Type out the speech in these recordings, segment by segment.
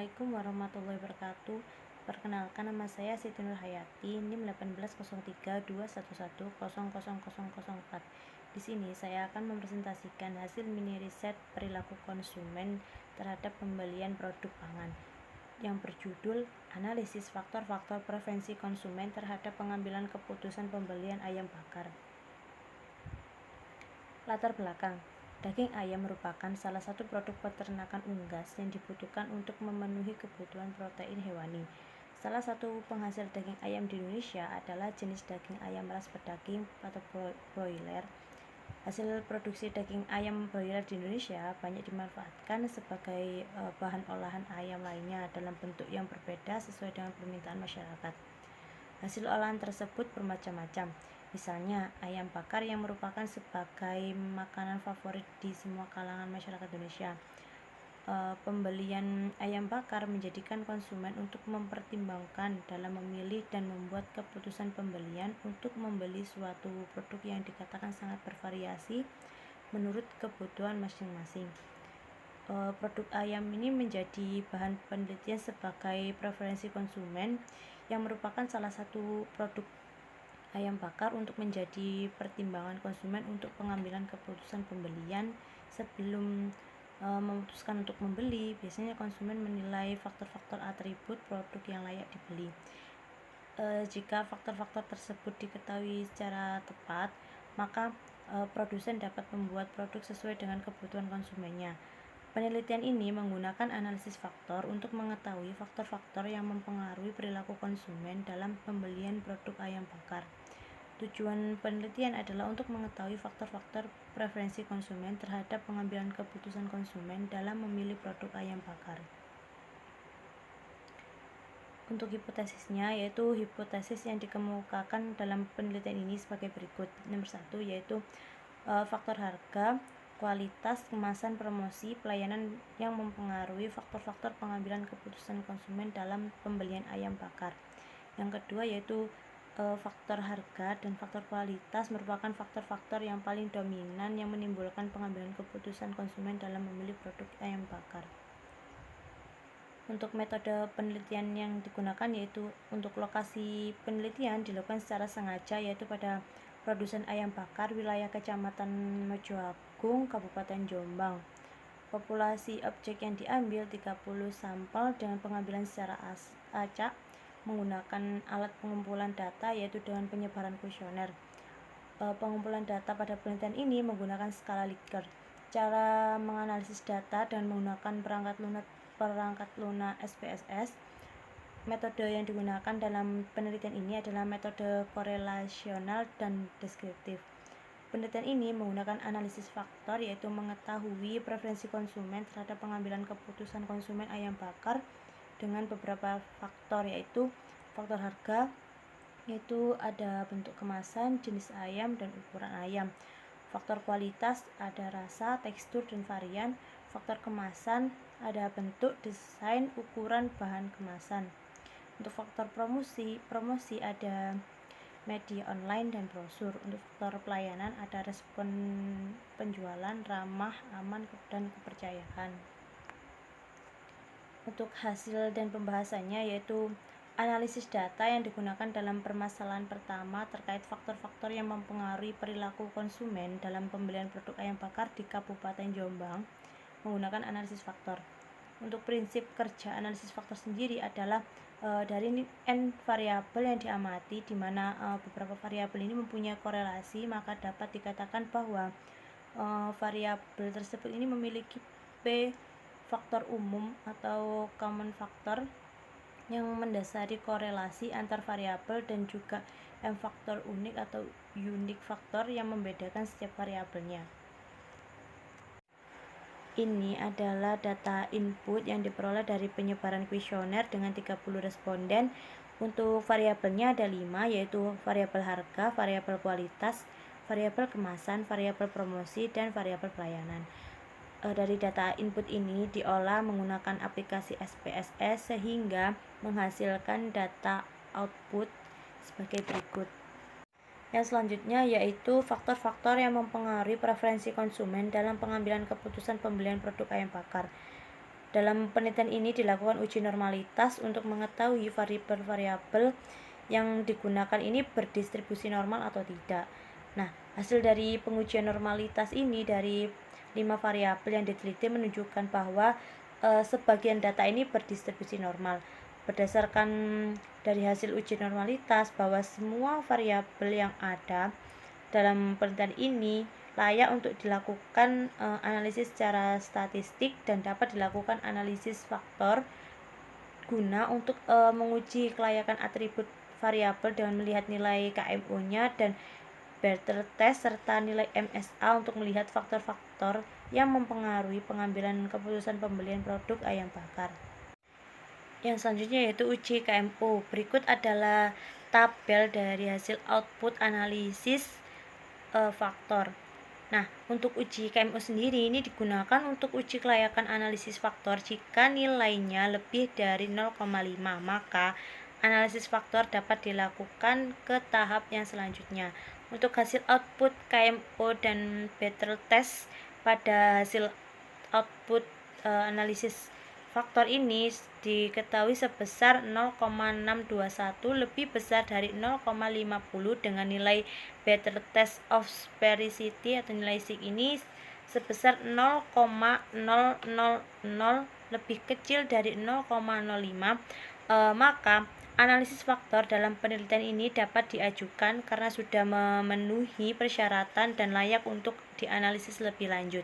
Assalamualaikum warahmatullahi wabarakatuh. Perkenalkan, nama saya Siti Nurhayati, NIM 18032110100004. Di sini saya akan mempresentasikan hasil mini riset perilaku konsumen terhadap pembelian produk pangan yang berjudul Analisis Faktor-Faktor Preferensi Konsumen terhadap Pengambilan Keputusan Pembelian Ayam Bakar. Latar belakang. Daging ayam merupakan salah satu produk peternakan unggas yang dibutuhkan untuk memenuhi kebutuhan protein hewani. Salah satu penghasil daging ayam di Indonesia adalah jenis daging ayam ras berdaging atau broiler. Hasil produksi daging ayam broiler di Indonesia banyak dimanfaatkan sebagai bahan olahan ayam lainnya dalam bentuk yang berbeda sesuai dengan permintaan masyarakat. Hasil olahan tersebut bermacam-macam. Misalnya, ayam bakar yang merupakan sebagai makanan favorit di semua kalangan masyarakat Indonesia. Pembelian ayam bakar menjadikan konsumen untuk mempertimbangkan dalam memilih dan membuat keputusan pembelian untuk membeli suatu produk yang dikatakan sangat bervariasi menurut kebutuhan masing-masing. Produk ayam ini menjadi bahan penelitian sebagai preferensi konsumen yang merupakan salah satu produk ayam bakar untuk menjadi pertimbangan konsumen untuk pengambilan keputusan pembelian. Sebelum memutuskan untuk membeli, biasanya konsumen menilai faktor-faktor atribut produk yang layak dibeli. Jika faktor-faktor tersebut diketahui secara tepat, maka produsen dapat membuat produk sesuai dengan kebutuhan konsumennya. Penelitian ini menggunakan analisis faktor untuk mengetahui faktor-faktor yang mempengaruhi perilaku konsumen dalam pembelian produk ayam bakar. Tujuan penelitian adalah untuk mengetahui faktor-faktor preferensi konsumen terhadap pengambilan keputusan konsumen dalam memilih produk ayam bakar. Untuk hipotesisnya, yaitu hipotesis yang dikemukakan dalam penelitian ini sebagai berikut. Nomor 1 yaitu faktor harga, kualitas, kemasan, promosi, pelayanan yang mempengaruhi faktor-faktor pengambilan keputusan konsumen dalam pembelian ayam bakar. Yang kedua yaitu faktor harga dan faktor kualitas merupakan faktor-faktor yang paling dominan yang menimbulkan pengambilan keputusan konsumen dalam memilih produk ayam bakar. Untuk metode penelitian yang digunakan yaitu untuk lokasi penelitian dilakukan secara sengaja, yaitu pada produsen ayam bakar wilayah Kecamatan Mojoagung, Kabupaten Jombang. Populasi objek yang diambil 30 sampel dengan pengambilan secara acak menggunakan alat pengumpulan data, yaitu dengan penyebaran kuesioner. Pengumpulan data pada penelitian ini menggunakan skala Likert. Cara menganalisis data dan menggunakan perangkat lunak SPSS. Metode yang digunakan dalam penelitian ini adalah metode korelasional dan deskriptif. Penelitian ini menggunakan analisis faktor, yaitu mengetahui preferensi konsumen terhadap pengambilan keputusan konsumen ayam bakar dengan beberapa faktor, yaitu faktor harga, yaitu ada bentuk kemasan, jenis ayam, dan ukuran ayam. Faktor kualitas ada rasa, tekstur, dan varian. Faktor kemasan ada bentuk, desain, ukuran, bahan kemasan. Untuk faktor promosi ada media online dan brosur. Untuk faktor pelayanan ada respon penjualan, ramah, aman, dan kepercayaan. Untuk hasil dan pembahasannya yaitu analisis data yang digunakan dalam permasalahan pertama terkait faktor-faktor yang mempengaruhi perilaku konsumen dalam pembelian produk ayam bakar di Kabupaten Jombang menggunakan analisis faktor. Untuk prinsip kerja analisis faktor sendiri adalah dari n variabel yang diamati, di mana beberapa variabel ini mempunyai korelasi, maka dapat dikatakan bahwa variabel tersebut ini memiliki P faktor umum atau common factor yang mendasari korelasi antar variabel, dan juga M faktor unik atau unique factor yang membedakan setiap variabelnya. Ini adalah data input yang diperoleh dari penyebaran kuesioner dengan 30 responden. Untuk variabelnya ada 5, yaitu variabel harga, variabel kualitas, variabel kemasan, variabel promosi, dan variabel pelayanan. Dari data input ini diolah menggunakan aplikasi SPSS sehingga menghasilkan data output sebagai berikut. Yang selanjutnya yaitu faktor-faktor yang mempengaruhi preferensi konsumen dalam pengambilan keputusan pembelian produk ayam bakar. Dalam penelitian ini dilakukan uji normalitas untuk mengetahui variabel-variabel yang digunakan ini berdistribusi normal atau tidak. Nah, hasil dari pengujian normalitas ini dari 5 variabel yang diteliti menunjukkan bahwa sebagian data ini berdistribusi normal. Berdasarkan dari hasil uji normalitas bahwa semua variabel yang ada dalam penelitian ini layak untuk dilakukan analisis secara statistik dan dapat dilakukan analisis faktor guna untuk menguji kelayakan atribut variabel dengan melihat nilai KMO-nya dan Barter test serta nilai MSA untuk melihat faktor-faktor yang mempengaruhi pengambilan keputusan pembelian produk ayam bakar. Yang selanjutnya yaitu uji KMO. Berikut adalah tabel dari hasil output analisis faktor. Nah, untuk uji KMO sendiri ini digunakan untuk uji kelayakan analisis faktor jika nilainya lebih dari 0,5, maka analisis faktor dapat dilakukan ke tahap yang selanjutnya. Untuk hasil output KMO dan Barter test pada hasil output analisis faktor ini diketahui sebesar 0,621 lebih besar dari 0,50 dengan nilai Barter test of sphericity atau nilai sig ini sebesar 0,000 lebih kecil dari 0,05, maka analisis faktor dalam penelitian ini dapat diajukan karena sudah memenuhi persyaratan dan layak untuk dianalisis lebih lanjut.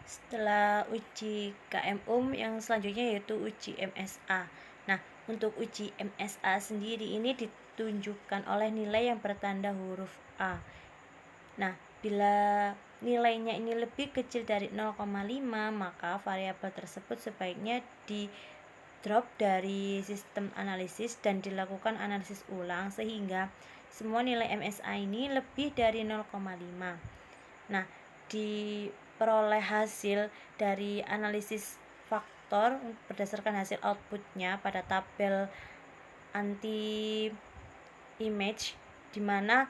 Setelah uji KMO, yang selanjutnya yaitu uji MSA. Nah, untuk uji MSA sendiri ini ditunjukkan oleh nilai yang bertanda huruf A. Nah, bila nilainya ini lebih kecil dari 0,5, maka variabel tersebut sebaiknya di drop dari sistem analisis dan dilakukan analisis ulang sehingga semua nilai MSA ini lebih dari 0,5. Nah, diperoleh hasil dari analisis faktor berdasarkan hasil outputnya pada tabel anti image, di mana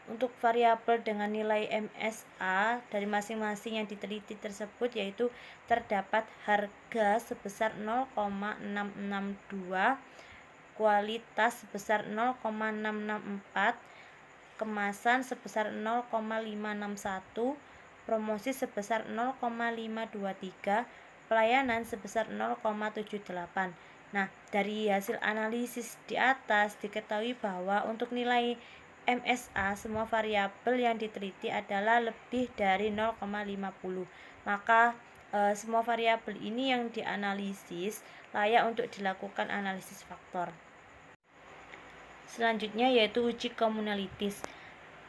untuk variabel dengan nilai MSA dari masing-masing yang diteliti tersebut yaitu terdapat harga sebesar 0,662, kualitas sebesar 0,664, kemasan sebesar 0,561, promosi sebesar 0,523, pelayanan sebesar 0,78. Nah, dari hasil analisis di atas diketahui bahwa untuk nilai MSA semua variabel yang diteliti adalah lebih dari 0,50. Maka semua variabel ini yang dianalisis layak untuk dilakukan analisis faktor. Selanjutnya yaitu uji komunalitis.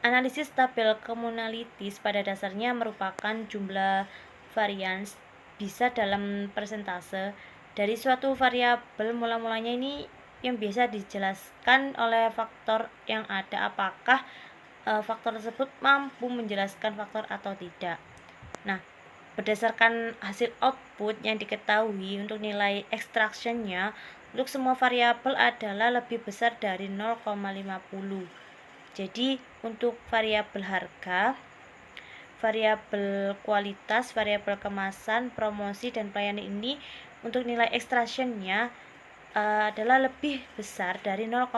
Analisis tabel komunalitis pada dasarnya merupakan jumlah varians bisa dalam persentase dari suatu variabel. Mula-mulanya ini yang biasa dijelaskan oleh faktor yang ada, apakah faktor tersebut mampu menjelaskan faktor atau tidak. Nah, berdasarkan hasil output yang diketahui untuk nilai extractionnya untuk semua variabel adalah lebih besar dari 0,50. Jadi untuk variabel harga, variabel kualitas, variabel kemasan, promosi dan pelayanan ini untuk nilai extractionnya adalah lebih besar dari 0,50,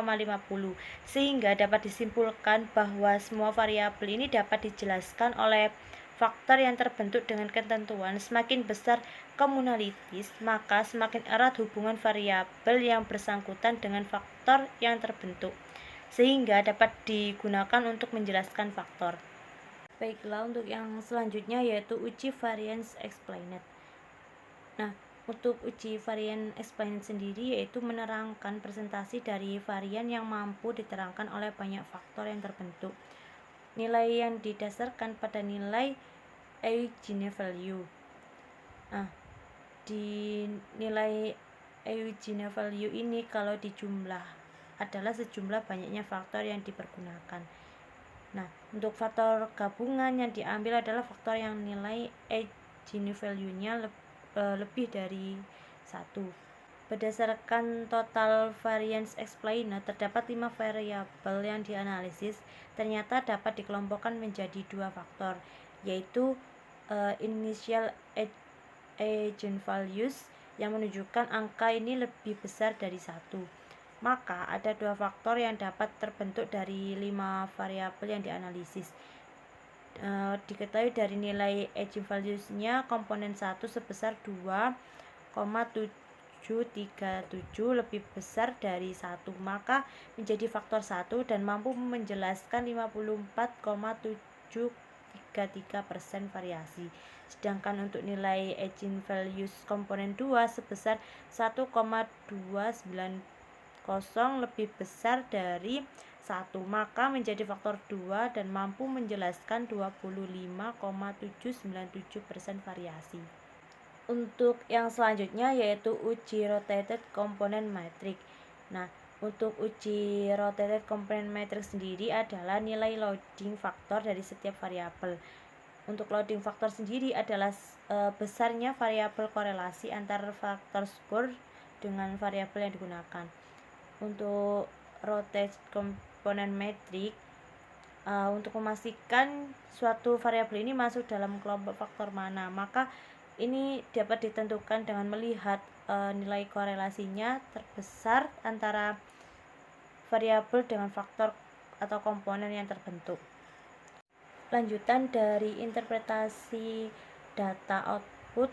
sehingga dapat disimpulkan bahwa semua variabel ini dapat dijelaskan oleh faktor yang terbentuk dengan ketentuan. Semakin besar komunalitis, maka semakin erat hubungan variabel yang bersangkutan dengan faktor yang terbentuk, sehingga dapat digunakan untuk menjelaskan faktor. Baiklah, untuk yang selanjutnya yaitu uji variance explained. Nah, untuk uji varian explained sendiri yaitu menerangkan presentasi dari varian yang mampu diterangkan oleh banyak faktor yang terbentuk. Nilai yang didasarkan pada nilai Eugene value. Nah, di nilai Eugene value ini kalau dijumlah adalah sejumlah banyaknya faktor yang dipergunakan. Nah, untuk faktor gabungan yang diambil adalah faktor yang nilai Eugene value-nya lebih dari 1. Berdasarkan total variance explained, terdapat 5 variabel yang dianalisis. Ternyata dapat dikelompokkan menjadi 2 faktor, yaitu initial agent values yang menunjukkan angka ini lebih besar dari 1. Maka ada 2 faktor yang dapat terbentuk dari 5 variabel yang dianalisis. Diketahui dari nilai eigenvalues-nya komponen 1 sebesar 2,737 lebih besar dari 1, maka menjadi faktor 1 dan mampu menjelaskan 54,733% variasi. Sedangkan untuk nilai eigenvalues komponen 2 sebesar 1,290 lebih besar dari 1, maka menjadi faktor 2 dan mampu menjelaskan 25,797% variasi. Untuk yang selanjutnya yaitu uji rotated component matrix. Nah, untuk uji rotated component matrix sendiri adalah nilai loading faktor dari setiap variabel. Untuk loading faktor sendiri adalah besarnya variabel korelasi antara faktor skor dengan variabel yang digunakan. Untuk rotated component matrix, untuk memastikan suatu variabel ini masuk dalam kelompok faktor mana, maka ini dapat ditentukan dengan melihat nilai korelasinya terbesar antara variabel dengan faktor atau komponen yang terbentuk. Lanjutan dari interpretasi data output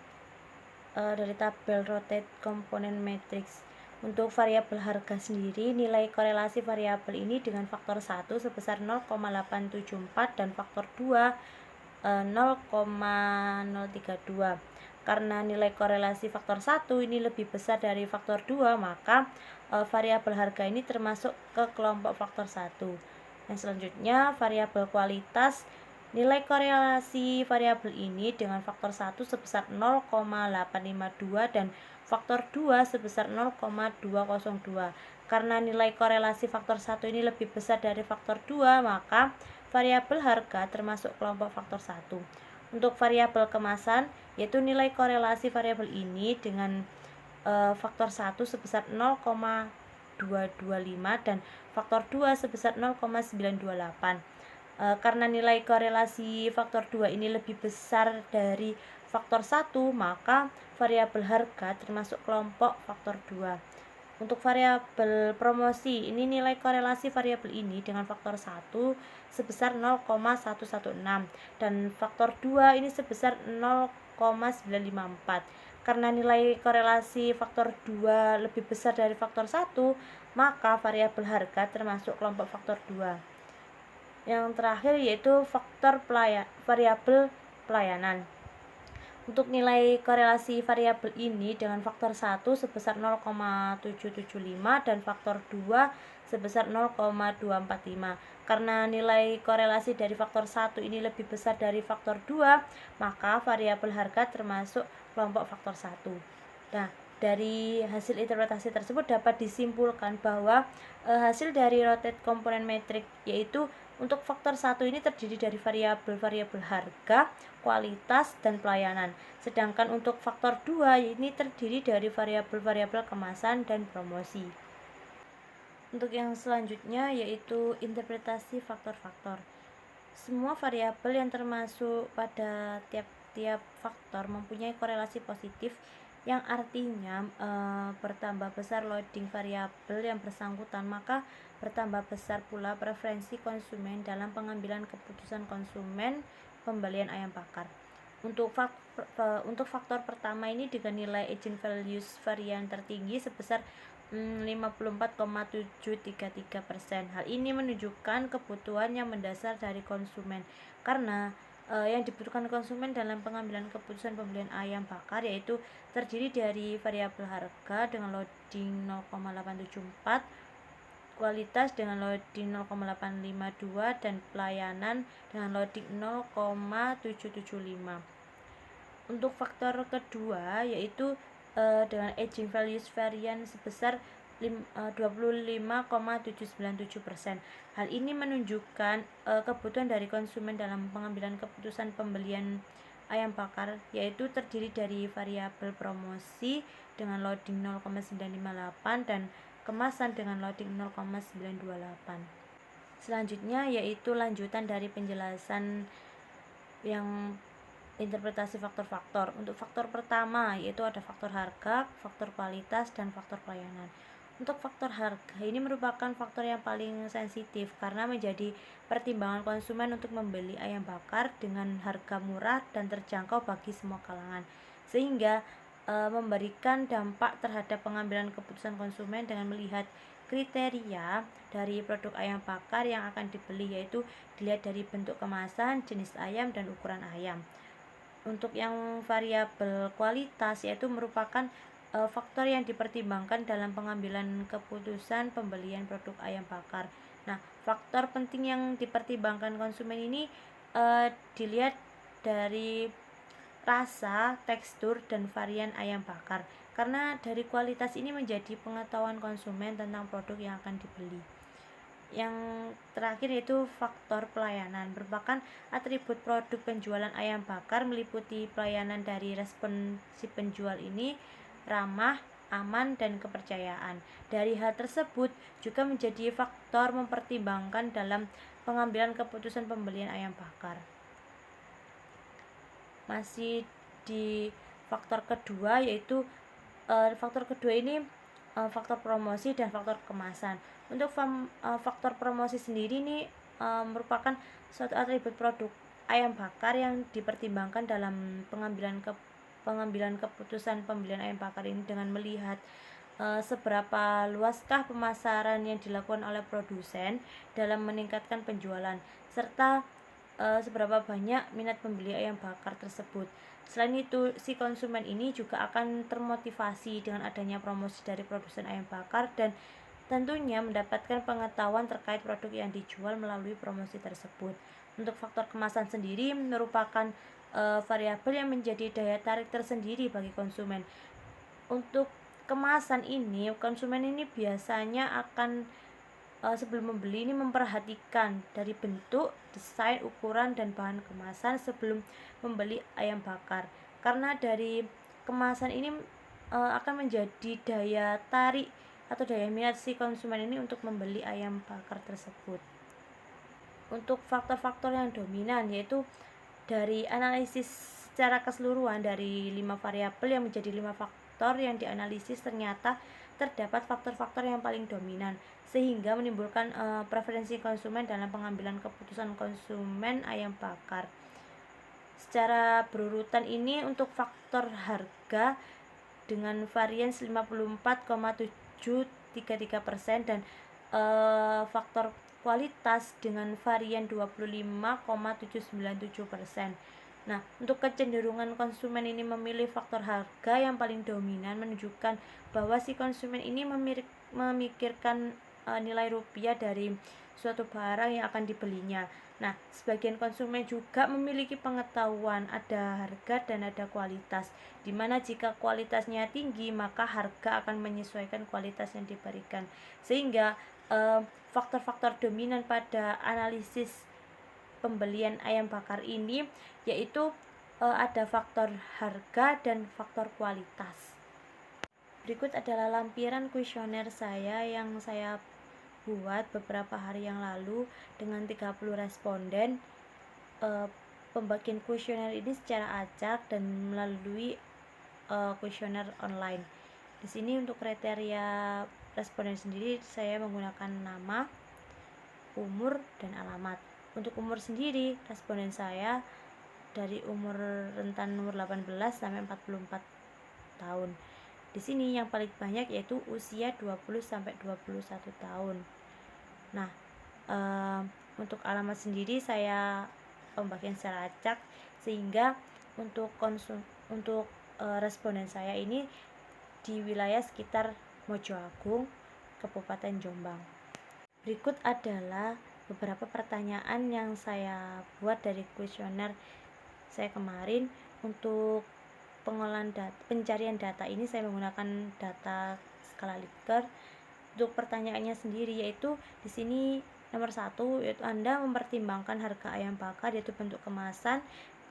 dari tabel rotate component matrix. Untuk variabel harga sendiri, nilai korelasi variabel ini dengan faktor 1 sebesar 0,874 dan faktor 2 0,032. Karena nilai korelasi faktor 1 ini lebih besar dari faktor 2, maka variabel harga ini termasuk ke kelompok faktor 1. Yang selanjutnya, variabel kualitas. Nilai korelasi variabel ini dengan faktor 1 sebesar 0,852 dan faktor 2 sebesar 0,202. Karena nilai korelasi faktor 1 ini lebih besar dari faktor 2, maka variabel harga termasuk kelompok faktor 1. Untuk variabel kemasan, yaitu nilai korelasi variabel ini dengan faktor 1 sebesar 0,225 dan faktor 2 sebesar 0,928. Karena nilai korelasi faktor 2 ini lebih besar dari faktor 1, maka variabel harga termasuk kelompok faktor 2. Untuk variabel promosi, ini nilai korelasi variabel ini dengan faktor 1 sebesar 0,116 dan faktor 2 ini sebesar 0,954. Karena nilai korelasi faktor 2 lebih besar dari faktor 1, maka variabel harga termasuk kelompok faktor 2. Yang terakhir yaitu faktor variabel pelayanan. Untuk nilai korelasi variabel ini dengan faktor 1 sebesar 0,775 dan faktor 2 sebesar 0,245. Karena nilai korelasi dari faktor 1 ini lebih besar dari faktor 2, maka variabel harga termasuk kelompok faktor 1. Nah, dari hasil interpretasi tersebut dapat disimpulkan bahwa hasil dari rotate component matrix yaitu untuk faktor 1 ini terdiri dari variabel-variabel harga, kualitas, dan pelayanan. Sedangkan untuk faktor 2 ini terdiri dari variabel-variabel kemasan dan promosi. Untuk yang selanjutnya yaitu interpretasi faktor-faktor. Semua variabel yang termasuk pada tiap-tiap faktor mempunyai korelasi positif, yang artinya bertambah besar loading variabel yang bersangkutan, maka bertambah besar pula preferensi konsumen dalam pengambilan keputusan konsumen pembelian ayam bakar. Untuk faktor pertama ini dengan nilai eigenvalues varian tertinggi sebesar 54,733%. Hal ini menunjukkan kebutuhan yang mendasar dari konsumen, karena yang dibutuhkan konsumen dalam pengambilan keputusan pembelian ayam bakar yaitu terdiri dari variabel harga dengan loading 0,874, kualitas dengan loading 0,852 dan pelayanan dengan loading 0,775. Untuk faktor kedua yaitu dengan eigenvalues varian sebesar 25,797%. Hal ini menunjukkan kebutuhan dari konsumen dalam pengambilan keputusan pembelian ayam bakar yaitu terdiri dari variabel promosi dengan loading 0,958 dan kemasan dengan loading 0,928. Selanjutnya yaitu lanjutan dari penjelasan yang interpretasi faktor-faktor. Untuk faktor pertama yaitu ada faktor harga, faktor kualitas, dan faktor pelayanan. Untuk faktor harga ini merupakan faktor yang paling sensitif karena menjadi pertimbangan konsumen untuk membeli ayam bakar dengan harga murah dan terjangkau bagi semua kalangan, sehingga memberikan dampak terhadap pengambilan keputusan konsumen dengan melihat kriteria dari produk ayam bakar yang akan dibeli, yaitu dilihat dari bentuk kemasan, jenis ayam, dan ukuran ayam. Untuk yang variabel kualitas yaitu merupakan faktor yang dipertimbangkan dalam pengambilan keputusan pembelian produk ayam bakar. Nah, faktor penting yang dipertimbangkan konsumen ini dilihat dari rasa, tekstur, dan varian ayam bakar. Karena dari kualitas ini menjadi pengetahuan konsumen tentang produk yang akan dibeli. Yang terakhir yaitu faktor pelayanan, merupakan atribut produk penjualan ayam bakar meliputi pelayanan dari respon si penjual ini ramah, aman, dan kepercayaan. Dari hal tersebut juga menjadi faktor mempertimbangkan dalam pengambilan keputusan pembelian ayam bakar. Masih di faktor kedua yaitu faktor kedua ini faktor promosi dan faktor kemasan. Untuk faktor promosi sendiri ini merupakan suatu atribut produk ayam bakar yang dipertimbangkan dalam pengambilan keputusan pembelian ayam bakar ini dengan melihat seberapa luaskah pemasaran yang dilakukan oleh produsen dalam meningkatkan penjualan, serta seberapa banyak minat pembeli ayam bakar tersebut. Selain itu, si konsumen ini juga akan termotivasi dengan adanya promosi dari produsen ayam bakar dan tentunya mendapatkan pengetahuan terkait produk yang dijual melalui promosi tersebut. Untuk faktor kemasan sendiri merupakan variabel yang menjadi daya tarik tersendiri bagi konsumen. Untuk kemasan ini, konsumen ini biasanya akan sebelum membeli ini memperhatikan dari bentuk, desain, ukuran, dan bahan kemasan sebelum membeli ayam bakar. Karena dari kemasan ini akan menjadi daya tarik atau daya minat si konsumen ini untuk membeli ayam bakar tersebut. Untuk faktor-faktor yang dominan yaitu dari analisis secara keseluruhan dari 5 variabel yang menjadi 5 faktor yang dianalisis, ternyata terdapat faktor-faktor yang paling dominan sehingga menimbulkan preferensi konsumen dalam pengambilan keputusan konsumen ayam bakar. Secara berurutan ini untuk faktor harga dengan varians 54,733% dan faktor kualitas dengan varian 25,797%. Nah, untuk kecenderungan konsumen ini memilih faktor harga yang paling dominan menunjukkan bahwa si konsumen ini memikirkan nilai rupiah dari suatu barang yang akan dibelinya. Nah, sebagian konsumen juga memiliki pengetahuan ada harga dan ada kualitas, dimana jika kualitasnya tinggi maka harga akan menyesuaikan kualitas yang diberikan, sehingga faktor-faktor dominan pada analisis pembelian ayam bakar ini yaitu ada faktor harga dan faktor kualitas. Berikut adalah lampiran kuesioner saya yang saya buat beberapa hari yang lalu dengan 30 responden. Pembagian kuesioner ini secara acak dan melalui kuesioner online. Di sini untuk kriteria responden sendiri saya menggunakan nama, umur, dan alamat. Untuk umur sendiri, responden saya dari umur rentan umur 18 sampai 44 tahun. Di sini yang paling banyak yaitu usia 20 sampai 21 tahun. Nah, untuk alamat sendiri saya pembagian secara acak sehingga untuk responden saya ini di wilayah sekitar Mojoagung, Kabupaten Jombang. Berikut adalah beberapa pertanyaan yang saya buat dari kuesioner saya kemarin. Untuk pengolahan pencarian data ini saya menggunakan data skala Likert. Untuk pertanyaannya sendiri yaitu di sini nomor 1 yaitu Anda mempertimbangkan harga ayam bakar yaitu bentuk kemasan,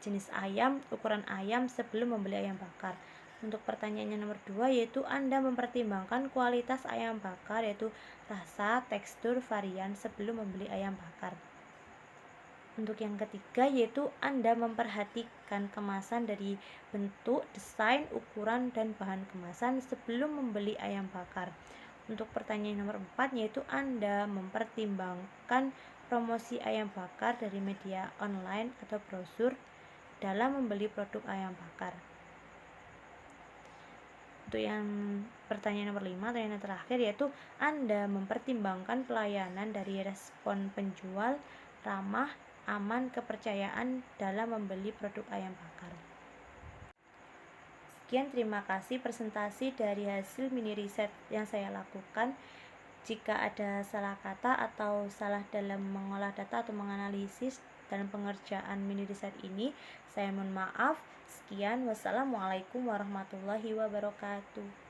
jenis ayam, ukuran ayam sebelum membeli ayam bakar. Untuk pertanyaannya nomor 2 yaitu Anda mempertimbangkan kualitas ayam bakar yaitu rasa, tekstur, varian sebelum membeli ayam bakar. Untuk yang ketiga yaitu Anda memperhatikan kemasan dari bentuk, desain, ukuran, dan bahan kemasan sebelum membeli ayam bakar. Untuk pertanyaan nomor 4 yaitu Anda mempertimbangkan promosi ayam bakar dari media online atau brosur dalam membeli produk ayam bakar. Untuk yang pertanyaan nomor 5 atau yang terakhir yaitu Anda mempertimbangkan pelayanan dari respon penjual ramah, aman, kepercayaan dalam membeli produk ayam bakar. Sekian, terima kasih presentasi dari hasil mini riset yang saya lakukan. Jika ada salah kata atau salah dalam mengolah data atau menganalisis dalam pengerjaan mini riset ini, saya mohon maaf. Sekian, wassalamualaikum warahmatullahi wabarakatuh.